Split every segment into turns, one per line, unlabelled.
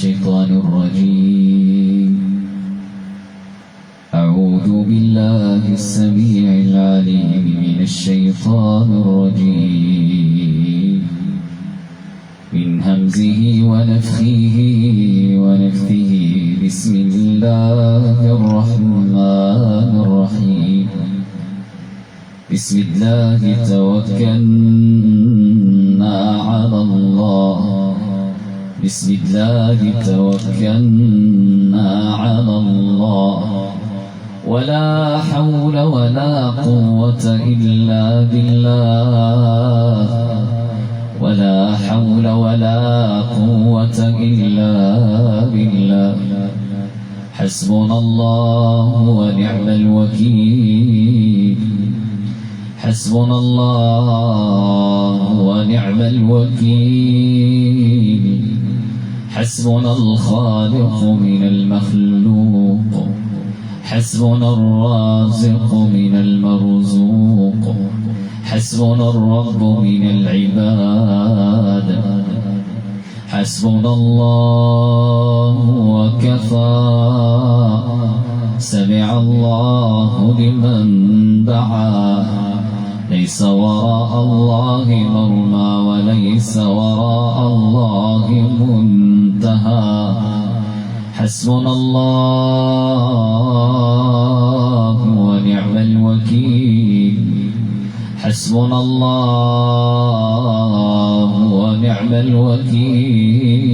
الشيطان الرجيم. أعوذ بالله السميع العليم من الشيطان الرجيم من همزه ونفخه ونفثه. بسم الله الرحمن الرحيم. بسم الله توكلنا على الله. بسم الله توكلنا على الله. ولا حول ولا قوة إلا بالله. ولا حول ولا قوة إلا بالله. حسبنا الله ونعم الوكيل. حسبنا الله ونعم الوكيل. حسبنا الخالق من المخلوق. حسبنا الرازق من المرزوق. حسبنا الرب من العباد. حسبنا الله وكفى. سمع الله لمن دعا. ليس وراء الله مرمى وليس وراء الله منتهى. حسبنا الله ونعم الوكيل. حسبنا الله ونعم الوكيل.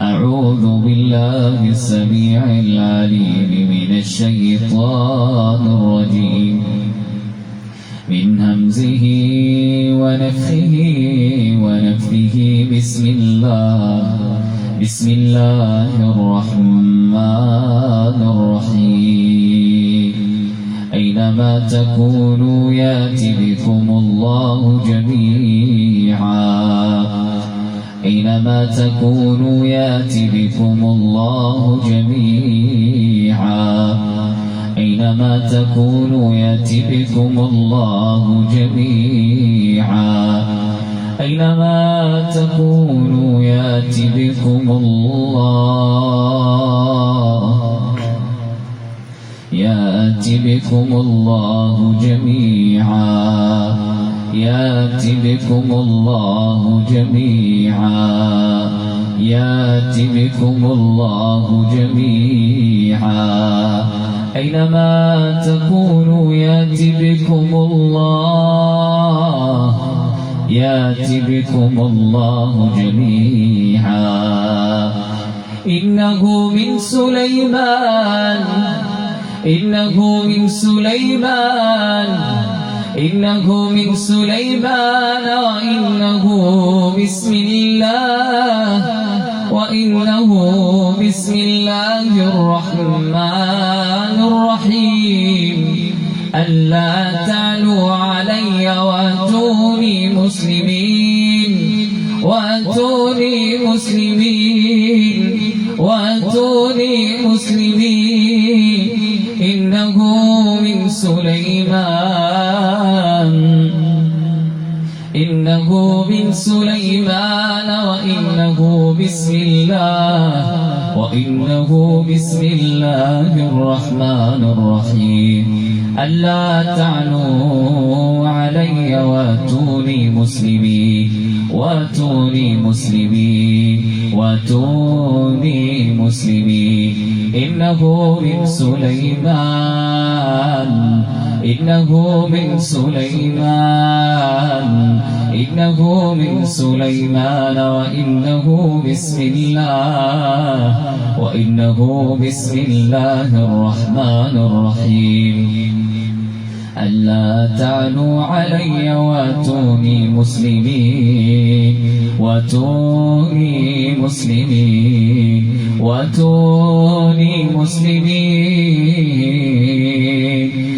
أعوذ بالله السميع العليم من الشيطان الرجيم من همزه ونفخه ونفثه. بسم الله الرحمن الرحيم. أينما تكونوا يأتي بكم الله جميعا. أينما تكونوا يأتي بكم الله جميعا. أينما تكونوا يأتي بكم الله جميعا. أينما تكونوا يأتي بكم الله. يأتي بكم الله جميعا. يأتي بكم الله جميعا. يأتي بكم الله جميعا. أينما تكونوا يأتي بكم الله. يأتي بكم الله جميعا. إنه من سليمان. إنه من سليمان. إنه من سليمان وإنه بسم الله. وإنه بسم الله الرحمن الرحيم. ألا تعلوا علي وأتوني مسلمين. وأتوني مسلمين. وأتوني مسلمين. إنه من سليمان. إنه من سليمان وإنه بسم الله. وإنه بسم الله الرحمن الرحيم. ألا تعلوا علي وأتوني مسلمين. وأتوني مسلمين. وأتوني مسلمين. إنه من سليمان. إنه من سليمان. إنه من سليمان وإنه بسم الله. وإنه بسم الله الرحمن الرحيم. ألا تعلوا علي وأتوني مسلمين. وأتوني مسلمين. وأتوني مسلمين.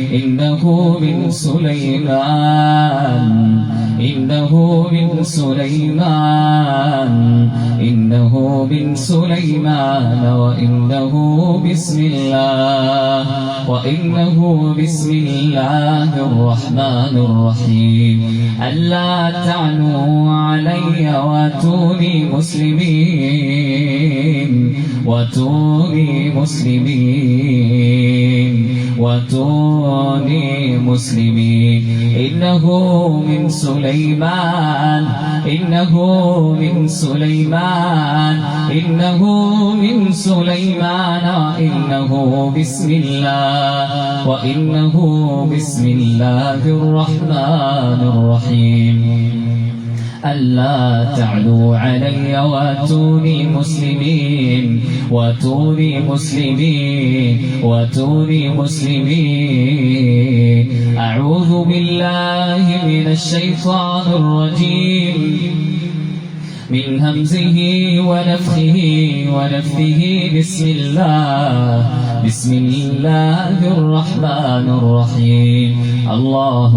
إنه من سليمان. إنه من سليمان إنه من سليمان وإنه بسم الله الرحمن الرحيم ألا تعلوا علي واتوني مسلمين إنه من سليمان وإنه بسم الله الرحمن الرحيم ألا تعلوا علي واتوني مسلمين أعوذ بالله من الشيطان الرجيم من همزه ونفثه بسم الله الرحمن الرحيم الله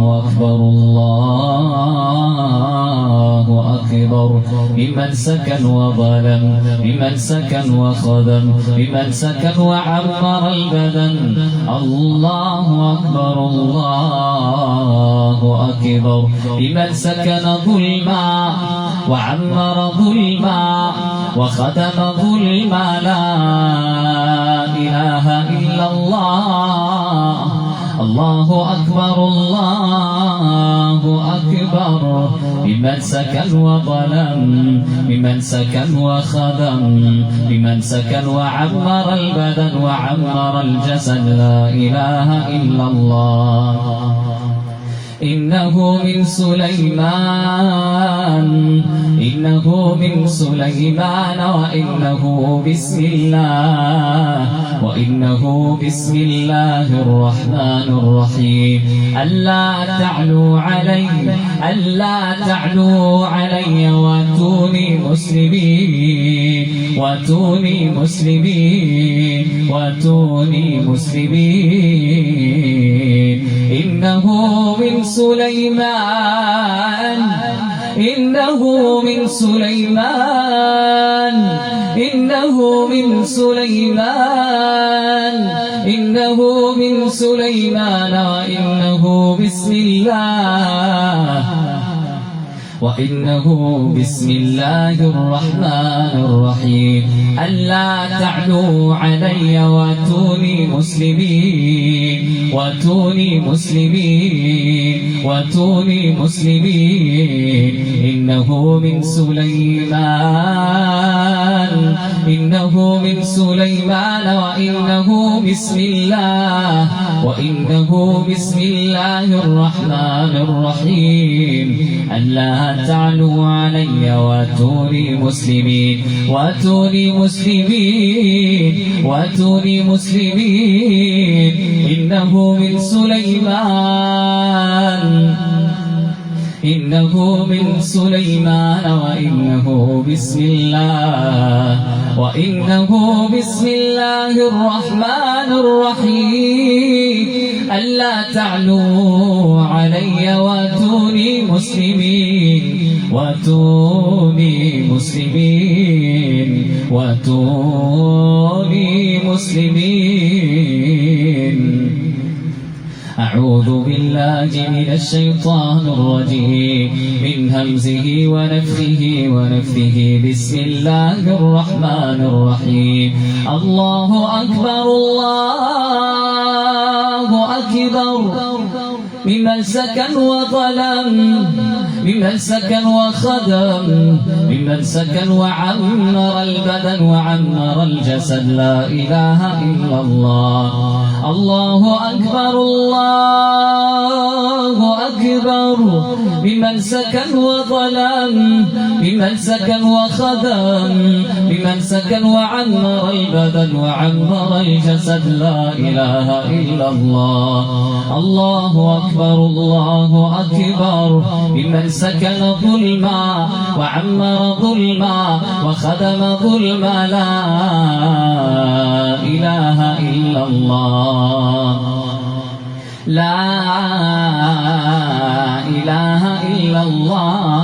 أكبر بمن سكن وظلم بمن سكن وخدم بمن سكن وعمر البدن الله أكبر بمن سكن ظلما وعمر ظلما وخدم ظلما لا إله إلا الله الله أكبر بمن سكن وظلم بمن سكن وخدم بمن سكن وعمر البدن وعمر الجسد لا إله إلا الله إنه من سليمان وإنه بسم الله الرحمن الرحيم ألا تعلوا علي واتوني مسلمين إنه من سليمان وإنه بسم الله الرحمن الرحيم ألا تعلوا علي واتوني مسلمين إنه من سليمان وإنه بسم الله الرحمن الرحيم ألا تعلوا علي واتوني مسلمين إنه من سليمان وإنه بسم الله الرحمن الرحيم ألا تعلوا علي واتوني مسلمين أعوذ بالله من الشيطان الرجيم من همزه ونفثه بسم الله الرحمن الرحيم الله أكبر بمن سكن وظلم بمن سكن وخدم بمن سكن وعمر البدن وعمر الجسد لا إله إلا الله الله أكبر بمن سكن وظلم بمن سكن وخدم بمن سكن وعمر البدن وعمر الجسد لا إله إلا الله الله أكبر بمن سكن ظلما وعمر ظلما وخدم ظلما لا إله إلا الله لا إله إلا الله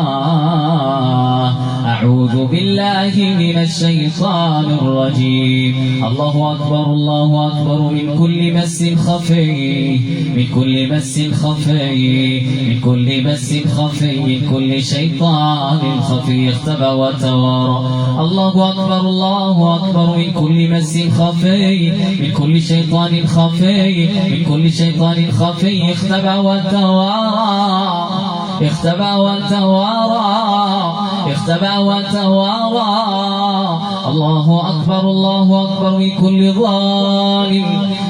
أعوذ بالله من الشيطان الرجيم الله أكبر الله أكبر من كل مس خفي من كل مس خفي من كل مس خفي من كل شيطان خفي اختبى وتوارى الله أكبر الله أكبر من كل مس خفي من كل شيطان خفي من كل شيطان خفي اختبى وتوارى اختبى وتوارى اختبى وتوارى الله أكبر الله أكبر من كل ظالم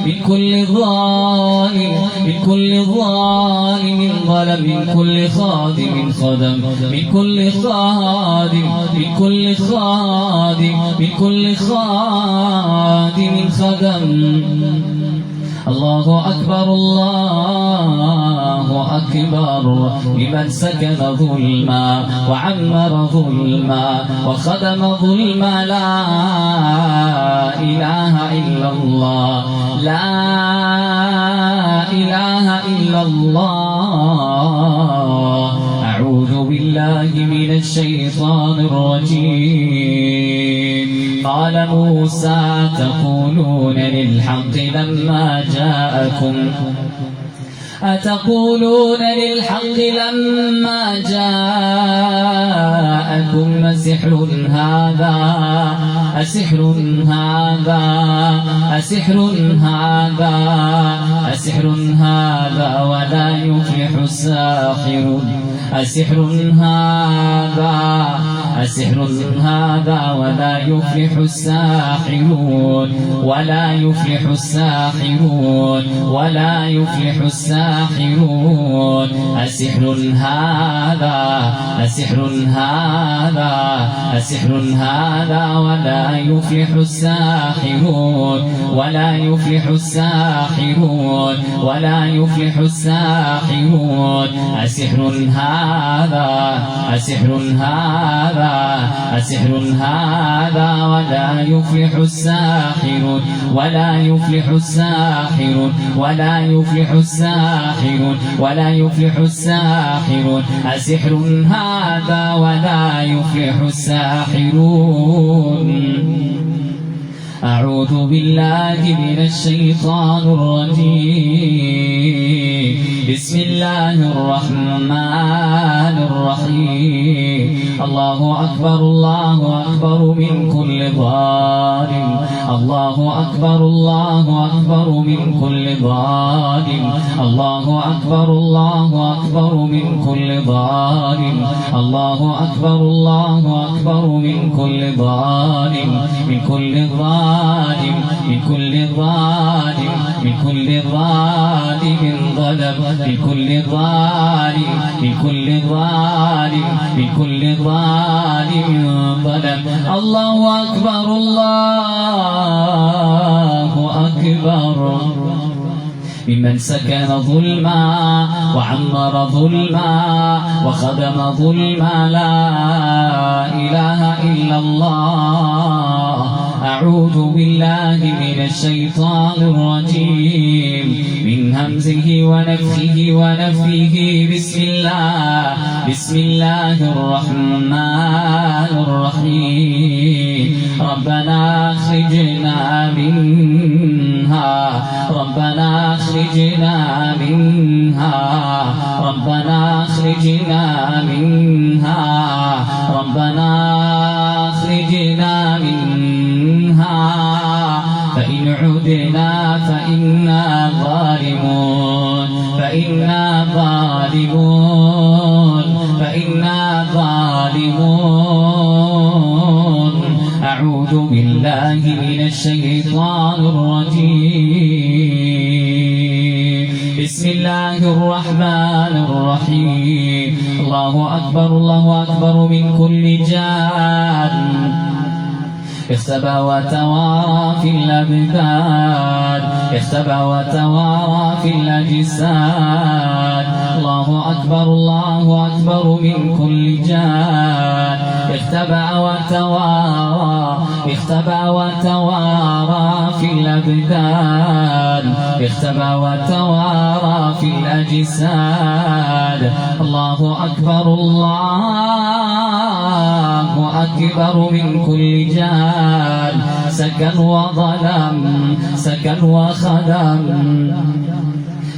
من كل ظالم من كل ظالم ظلم من كل خادم خدم من كل خادم من كل خادم من كل خادم خدم الله أكبر الله أكبر لمن سكن ظلما وعمر ظلما وخدم ظلما لا إله إلا الله لا إله إلا الله أعوذ بالله من الشيطان الرجيم قال موسى تقولون للحق لما جاءكم أتقولون للحق لما جاءكم أسحر هذا أسحر هذا أسحر هذا أسحر هذا ولا يفلح الساحر أسحر هذا أسحر هذا ولا يفلح الساحرون ولا يفلح الساحرون ولا يفلح الساحرون أسحر هذا أسحر هذا أسحر هذا ولا يفلح الساحرون ولا يفلح الساحرون ولا يفلح الساحرون أسحر هذا أسحر هذا أسحر هذا ولا يفلح الساحرون ولا يفلح الساحرون ولا يفلح الساحرون ولا يفلح الساحرون أسحر هذا ولا يفلح الساحرون أعوذ بالله من الشيطان الرجيم بسم الله الرحمن الرحيم الله أكبر الله أكبر من كل ظالم الله أكبر الله أكبر من كل ظالم الله أكبر الله أكبر من كل ظالم الله أكبر الله أكبر من كل ظالم من كل ظالم من كل ظالم من كل ظالم ظلم من كل ظالم من كل ظالم من كل ظالم ظلم الله أكبر الله أكبر ممن سكن ظلما وعمر ظلما وخدم ظلما لا إله إلا الله أعوذ بالله من الشيطان الرجيم من همزه ونفخه ونفثه بسم الله الرحمن الرحيم ربنا أخرجنا منها ربنا أخرجنا منها ربنا أخرجنا منها ربنا أخرجنا منها فإن عدنا فإنا ظالمون فإنا ظالمون فإنا ظالمون أعوذ بالله من الشيطان الرجيم بسم الله الرحمن الرحيم الله أكبر من كل جان اختبى وتوارى في الأبدان اختبى وتوارى في الأجساد الله أكبر من كل جان اختبى وتوارى اختبى وتوارى في الأبدان اختبى وتوارى في الأجساد الله أكبر الله أكبر من كل جان سكن وظلم سكن وخدم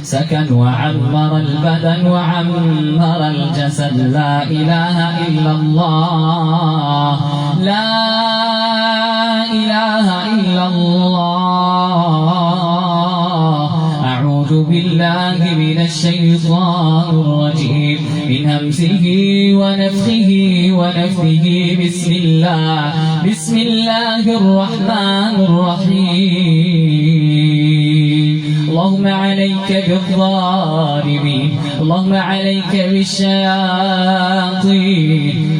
سكن وعمر البدن وعمر الجسد لا إله إلا الله لا إله إلا الله أعوذ بالله من الشيطان الرجيم من همزه ونفخه ونفثه بسم الله الرحمن الرحيم اللهم عليك بالظالمين اللهم عليك بالشياطين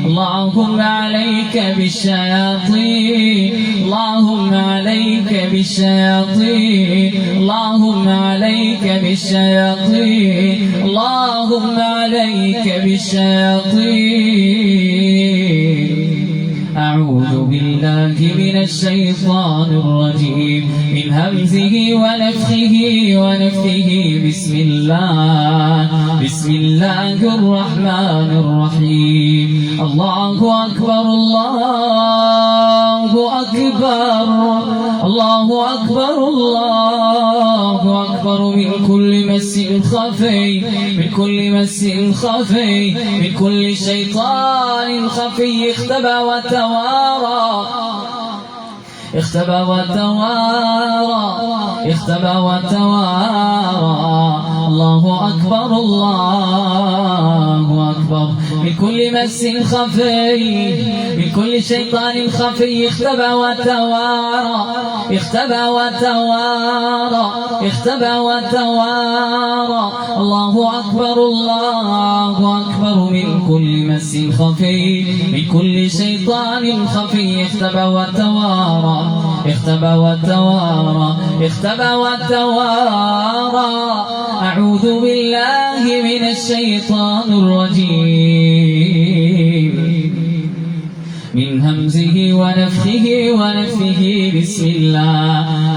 اللهم عليك بالشياطين اللهم عليك بالشياطين اللهم عليك بالشياطين اللهم عليك بالشياطين أعوذ بالله من الشيطان الرجيم من همزه ونفخه ونفثه بسم الله الرحمن الرحيم الله أكبر الله أكبر الله أكبر الله أكبر من كل مس خفي من كل مس خفي من كل شيطان خفي اختبى وتوارى اختبى وتوارى اختبى وتوارى الله أكبر الله أكبر من كل مس خفي من كل شيطان خفي اختبى وتوارى اختبى وتوارى اختبى وتوارى الله أكبر الله أكبر من كل مس خفي من كل شيطان خفي اختبى وتوارى اختبى وتوارى اختبى وتوارى أعوذ بالله من الشيطان الرجيم من همزه ونفخه ونفثه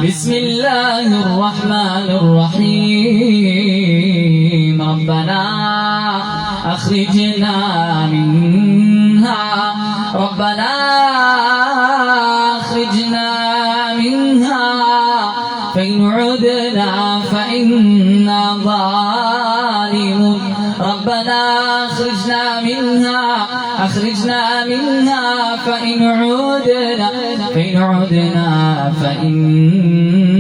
بسم الله الرحمن الرحيم ربنا أخرجنا منها ربنا أخرجنا منها فإن عدنا فإنا ظالمون ربنا أخرجنا منها فإن عدنا فإنا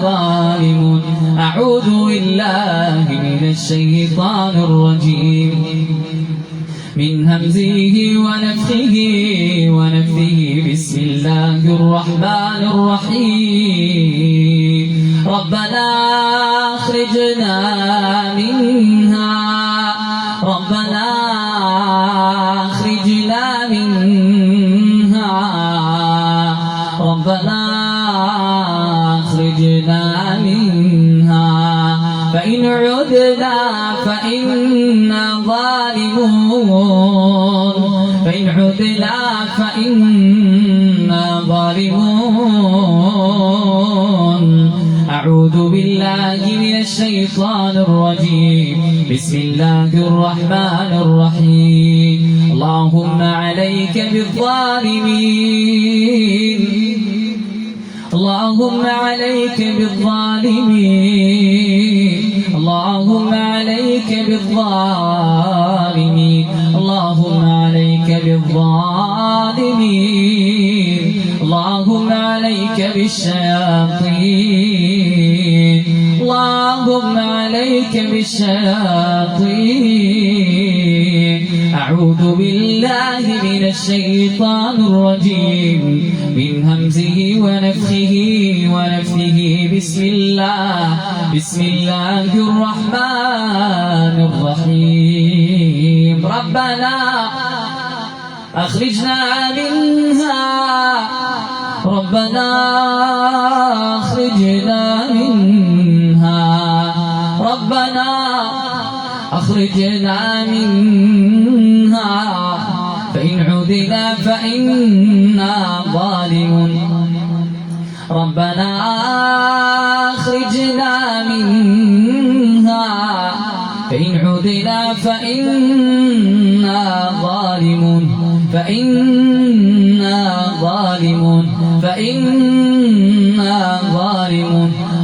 ظالمون أعوذ بالله من الشيطان الرجيم من همزه ونفخه ونفثه بسم الله الرحمن الرحيم ربنا أخرجنا منها ربنا أخرجنا منها ربنا أخرجنا منها فإن عدنا فإنا ظالمون فإن عدنا فإنا ظالمون أعوذ بالله من الشيطان الرجيم بسم الله الرحمن الرحيم اللهم عليك بالظالمين اللهم عليك بالظالمين اللهم عليك بالظالمين اللهم عليك بالظالمين اللهم عليك بالشياطين اللهم عليك بالشياطين أعوذ بالله من الشيطان الرجيم من همزه ونفخه ونفثه بسم الله الرحمن الرحيم ربنا أخرجنا منها ربنا أخرجنا منها ربنا أخرجنا منها فإن عدنا فإنا فإنا ظالمون ربنا أخرجنا منها فإن عدنا فإنا ظالمون فإنا ظالمون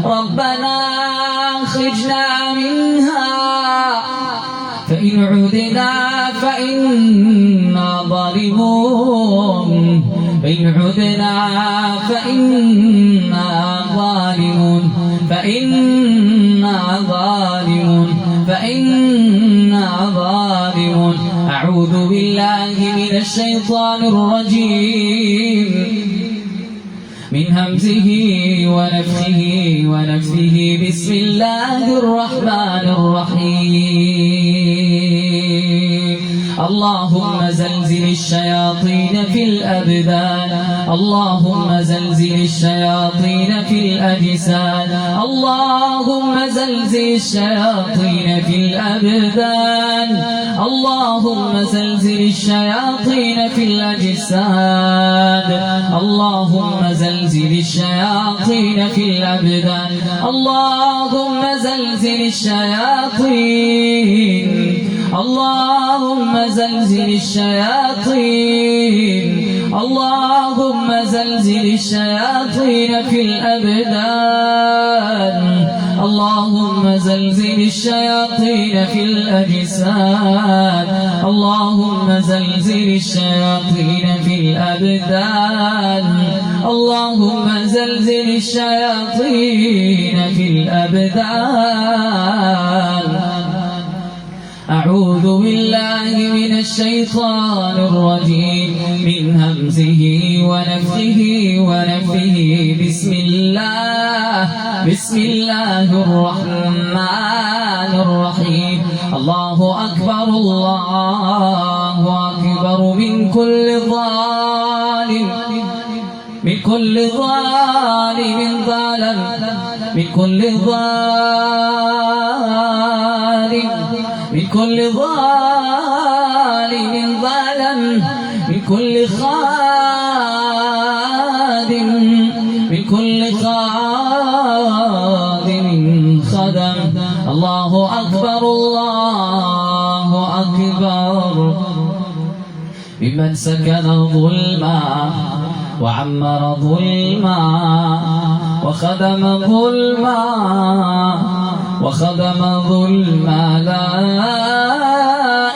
ربنا أخرجنا منها فإن عدنا فإنا ظالمون فإن عدنا فإنا ظالمون أعوذ بالله من الشيطان الرجيم من همزه ونفثه بسم الله الرحمن الرحيم اللهم زلزل الشياطين في الأبدان اللهم زلزل الشياطين في الأجساد اللهم زلزل الشياطين في الأبدان اللهم زلزل الشياطين في الأجساد اللهم زلزل الشياطين في الأبدان اللهم زلزل الشياطين اللهم زلزل الشياطين اللهم زلزل الشياطين في الأبدان اللهم زلزل الشياطين في الأجساد اللهم زلزل الشياطين في الأبدان اللهم زلزل الشياطين في الأبدان أعوذ بالله من الشيطان الرجيم من همزه ونفثه بسم الله الرحمن الرحيم الله أكبر من كل ظالم من كل ظالم ظالم من كل ظالم من كل ظالم ظلم من كل خادم من كل خادم خدم الله أكبر بمن سكن ظلما وعمر ظلما وخدم ظلما لا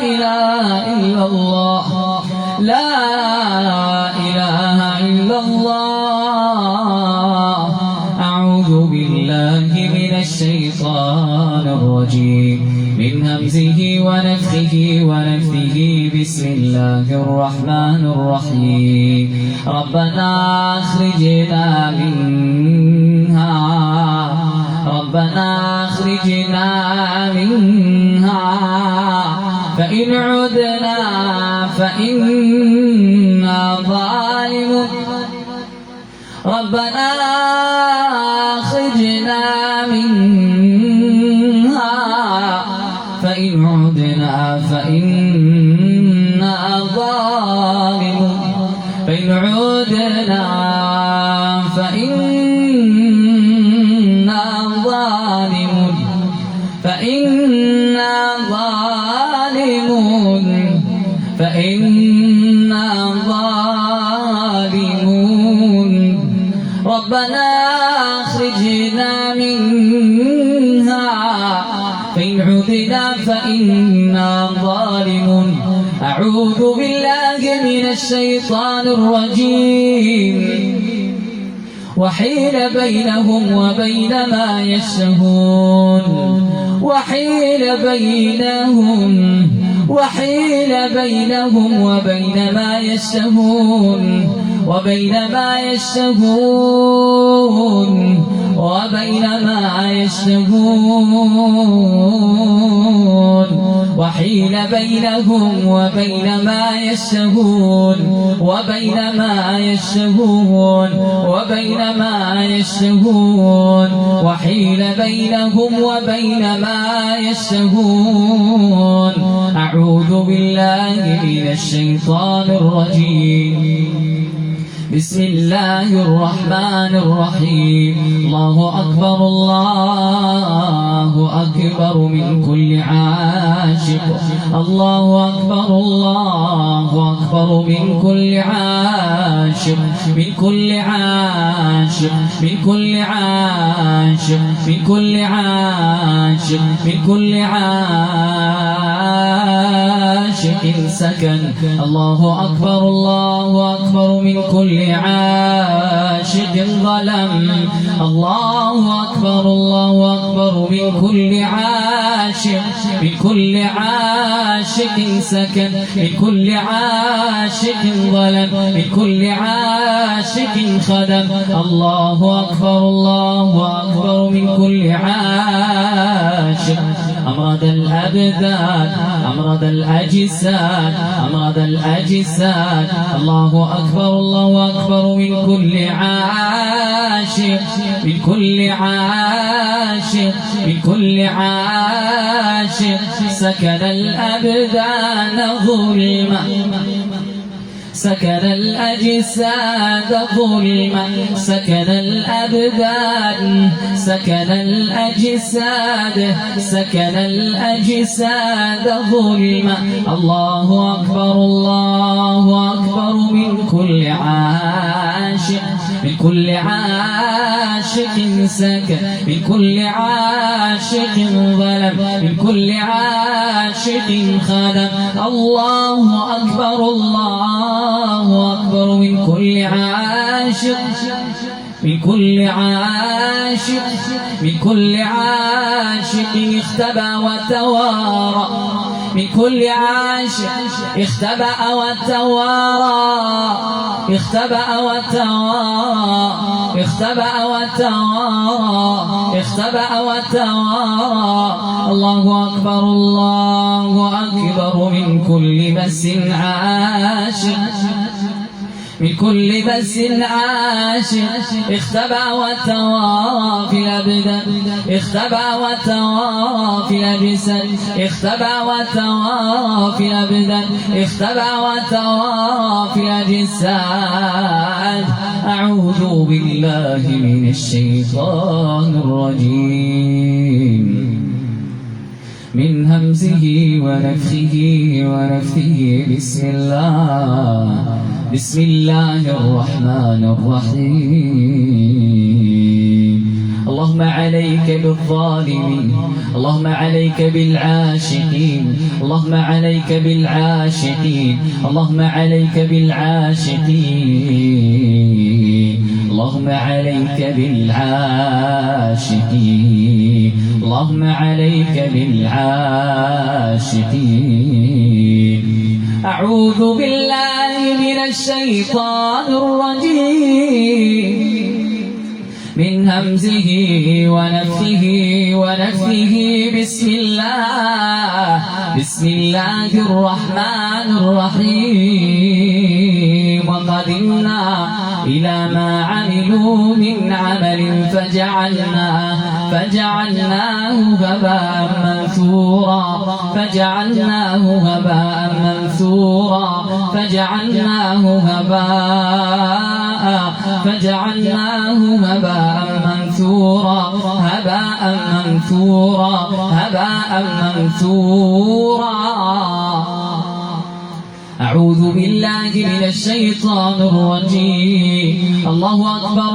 إله إلا الله لا إله إلا الله أعوذ بالله من الشيطان الرجيم من همزه ونفخه بسم الله الرحمن الرحيم ربنا أخرجنا منها فإن عدنا فإنا ظالمون ربنا أخرجنا منها فإن عدنا فإنا ظالمون فإن عدنا فإنا ظالمون ربنا أخرجنا منها فإن عدنا فإنا ظالمون أعوذ بالله من الشيطان الرجيم وحيل بينهم وبين ما يشتهون وحيل بينهم وبين ما يشتهون وحيل بينهم وبين ما يشتهون وحيل بينهم وبين ما يشتهون أعوذ بالله من الشيطان الرجيم بسم الله الرحمن الرحيم الله أكبر الله أكبر من كل عاشق الله أكبر الله أكبر من كل عاشق من كل عاشق من كل عاشق من كل عاشق من كل عاشق سكن الله أكبر الله أكبر من كل عاشق ظلم الله أكبر الله أكبر من كل عاشق من كل عاشق سكن من كل عاشق ظلم من كل عاشق خدم الله أكبر الله أكبر من كل عاشق أمراض الأبدان أمراض الأجساد أمراض الأجساد الله أكبر الله أكبر من كل عاشق من كل عاشق من كل عاشق سكن الأبدان ظلما سكن الأجساد ظلما سكن الأبدان سكن الأجساد سكن الأجساد ظلما الله أكبر الله أكبر من كل عاشق من كل عاشق سكن من كل عاشق ظلم من كل عاشق خدم الله أكبر الله أكبر من كل عاشق من كل عاشق من كل عاشق اختبأ وتوارى من كل عاشق اختبأ وتوارى اختبأ وتوارى اختبأ وتوارى اختبأ وتوارى الله أكبر الله أكبر من كل مس عاشق من كل بس عاشق اختبأ وتوارى في الأبدان اختبأ وتوارى في الأجساد اختبأ وتوارى في الأبدان اختبأ وتوارى في الأجساد أعوذ بالله من الشيطان الرجيم من همزه ونفخه ونفثه بسم الله الرحمن الرحيم اللهم عليك بالظالمين اللهم عليك بالعاشقين اللهم عليك بالعاشقين اللهم عليك بالعاشقين اللهم عليك بالعاشقين اللهم عليك بالعاشقين أعوذ بالله من الشيطان الرجيم من همزه ونفخه ونفثه بسم الله الرحمن الرحيم وقدمنا إلى ما عملوا من عمل فجعلناه هباء منثورا فجعلناه هباء منثورا فجعلناه هباء منثورا هباء منثورا هباء منثورا أعوذ بالله من الشيطان الرجيم الله أكبر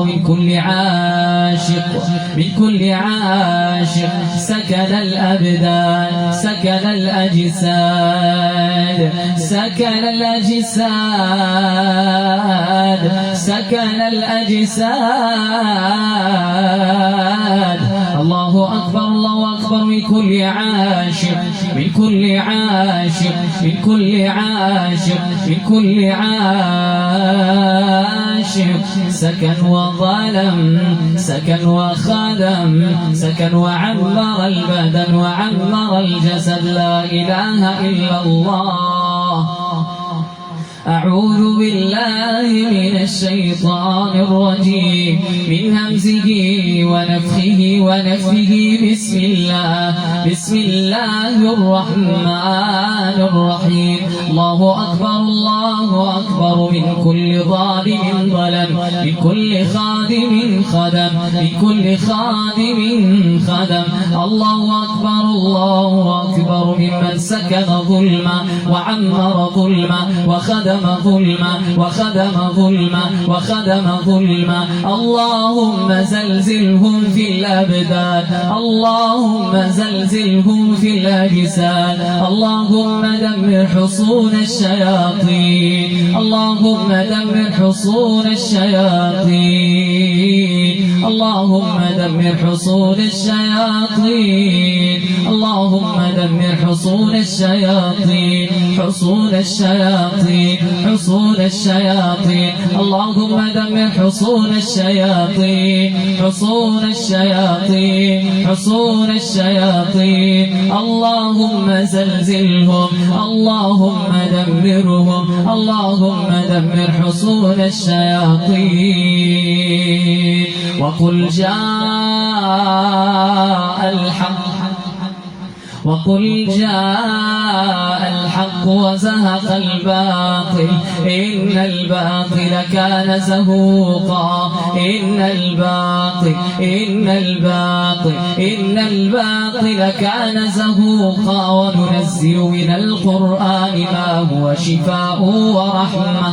من كل عاشق من كل عاشق سكن الأبدان سكن الأجساد سكن الأجساد سكن الأجساد الله أكبر من كل عاشق من كل عاشق من كل عاشق من كل عاشق سكن وظلم سكن وخدم سكن وعمر البدن وعمر الجسد لا إله إلا الله أعوذ بالله من الشيطان الرجيم من همزه ونفخه ونفثه بسم الله الرحمن الرحيم الله أكبر من لكل ظالم ظلم، لكل خادم خدم، لكل خادم خدم. الله أكبر الله أكبر ممن سكن ظلما وعمر ظلما وخدم ظلما وخدم ظلما وخدم ظلما. اللهم زلزلهم في الأبدان، اللهم زلزلهم في الأجساد. اللهم دمر حصون الشياطين، اللهم دمر حصون الشياطين، اللهم دمر حصون الشياطين، اللهم دمر حصون الشياطين، حصون الشياطين، حصون الشياطين. اللهم دمر حصون الشياطين، حصون الشياطين، حصون الشياطين. اللهم زلزلهم، اللهم دمرهم، اللهم دمر حصون الشياطين. وقل جاء الحق، وقل جاء الحق وزهق الباطل إن الباطل كان زهوقا. إن الباطل إن الباطل إن الباطل كان زهوقا. وننزل من القرآن ما هو شفاء ورحمة،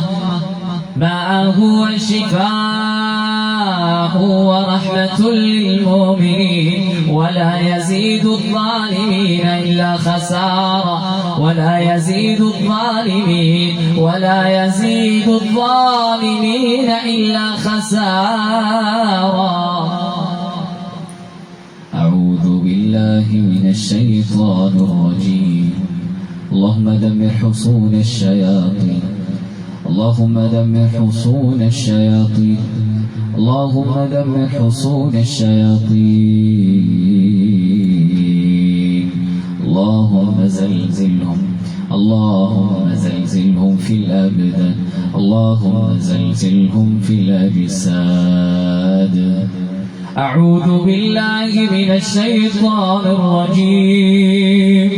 ما هو شفاء ورحمة للمؤمنين ولا يزيد الظالمين إلا خسارة، ولا يزيد الظالمين ولا يزيد الظالمين إلا خسارة. أعوذ بالله من الشيطان الرجيم. اللهم دمر حصون الشياطين، اللهم دمر حصون الشياطين، اللهم دمر حصون الشياطين. اللهم زلزلهم، اللهم زلزلهم في الأبدان، اللهم زلزلهم في الأجساد. أعوذ بالله من الشيطان الرجيم.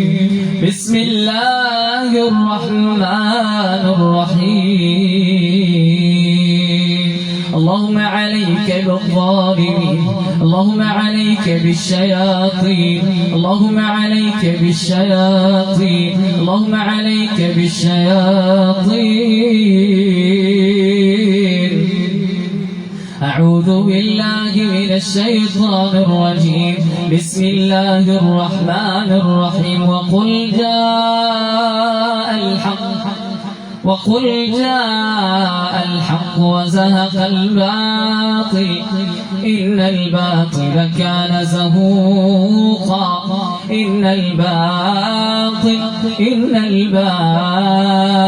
بسم الله الرحمن الرحيم. اللهم عليك بالظالمين، اللهم عليك بالشياطين، اللهم عليك بالشياطين، اللهم عليك بالشياطين. أعوذ بالله من الشيطان الرجيم. بسم الله الرحمن الرحيم. وقل جاء الحق، وقل جاء الحق وزهق الباطل إن الباطل كان زهوقا. إن الباطل إن الباطل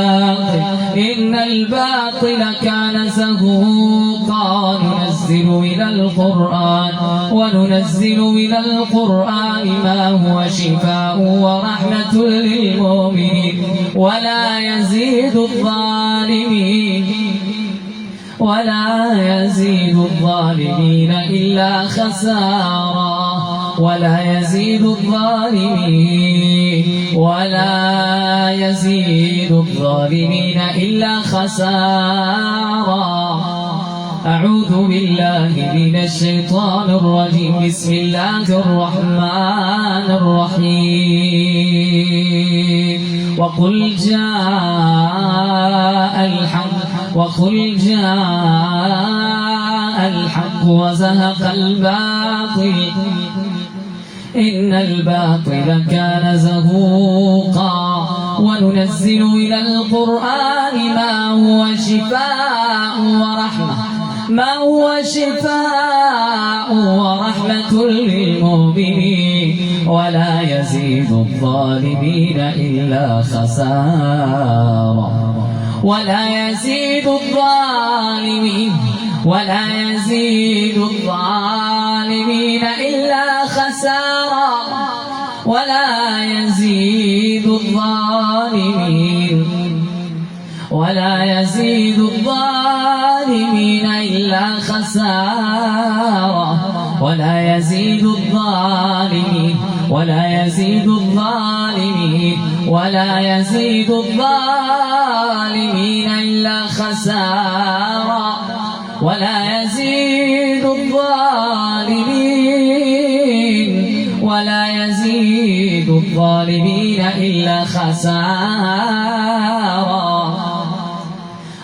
إن الباطل كان زهوقا. ننزل من القرآن وننزل من القرآن ما هو شفاء ورحمة للمؤمنين ولا يزيد الظالمين ولا يزيد الظالمين إلا خسارا. ولا يزيد الظالمين ولا يزيد الظالمين إلا خسارا. أعوذ بالله من الشيطان الرجيم. بسم الله الرحمن الرحيم. وقل جاء الحق، وقل جاء الحق وزهق الباطل إن الباطل كان زهوقا. وننزل من القرآن ما هو شفاء ورحمة، ما هو شفاء ورحمة للمؤمنين ولا يزيد الظالمين إلا خسارا. ولا يزيد الظالمين ولا يزيد الظالمين إلا خسارا. ولا يزيد الظالمين ولا يزيد الظالمين إلا خسارا. ولا يزيد الظالمين ولا يزيد الظالمين ولا يزيد الظالمين إلا خسارا. خسارا ولا يزيد الظالمين إلا خسارا.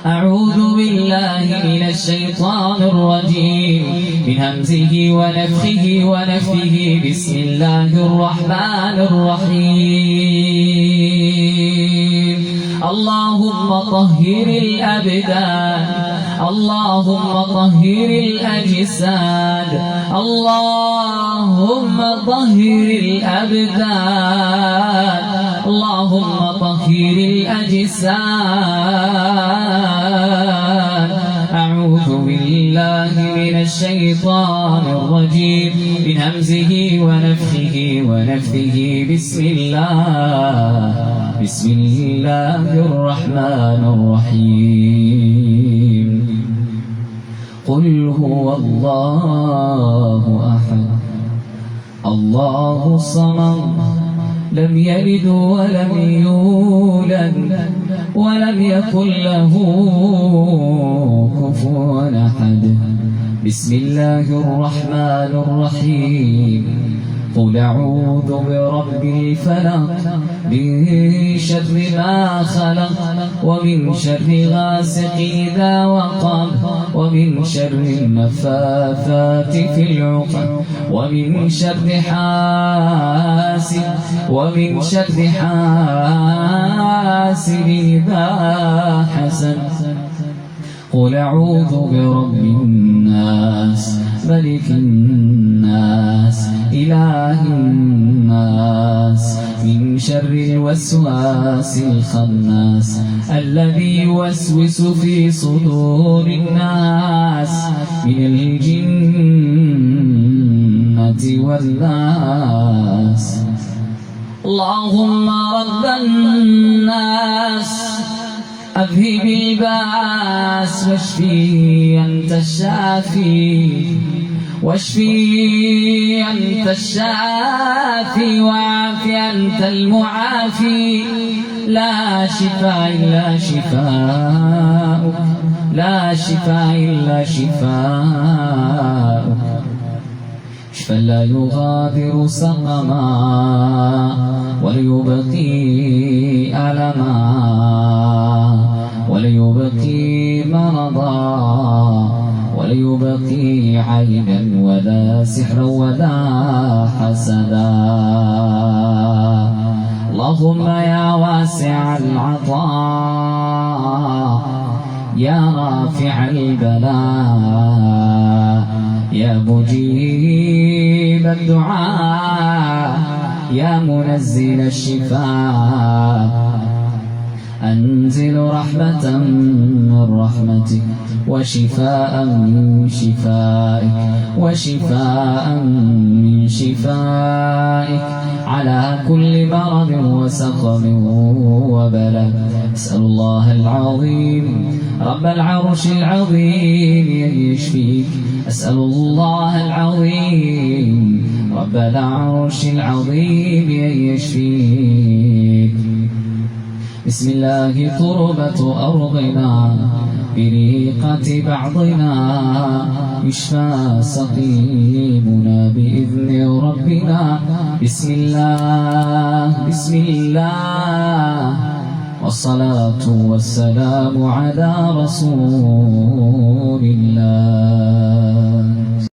أعوذ بالله من الشيطان الرجيم من همزه ونفخه ونفثه. بسم الله الرحمن الرحيم. اللهم طهر الأبدان، اللهم طهر الأجساد، اللهم طهر الأبدان، اللهم طهر الأجساد. أعوذ بالله من الشيطان الرجيم من همزه ونفخه ونفثه. بسم الله الرحمن الرحيم. قل هو الله أحد الله الصمد لم يلد ولم يولد ولم يكن له كفوا أحد. بسم الله الرحمن الرحيم. قل أعوذ برب الفلق من شر ما خلق ومن شر غاسق إذا وقب ومن شر النفاثات في العقد ومن شر حاسد إذا حسد. قل أعوذ برب الناس ملك الناس إله الناس من شر الوسواس الخناس الذي يوسوس في صدور الناس من الجنة والناس. اللهم رب الناس أذهب الباس واشفي أنت الشافي، واشفي أنت الشافي وعافي أنت المعافي. لا شفاء إلا شفاءك، لا شفاء إلا شفاءك. شفاء لا يغادر سقما وليبقي ألما وليبقي مرضا وليبقي عينا ولا سحرا ولا حسدا. اللهم يا واسع العطاء يا رافع البلاء يا مجيب الدعاء يا منزل الشفاء أنزل رحمة من رحمتك وشفاء من شفائك وشفاء من شفائك على كل مرض وسقم وبلاء. أسأل الله العظيم رب العرش العظيم أن يشفيك. أسأل الله العظيم رب العرش العظيم أن يشفيك. بسم الله تربة أرضنا بريقة بعضنا يشفى سقيمنا بإذن ربنا. بسم الله والصلاة والسلام على رسول الله.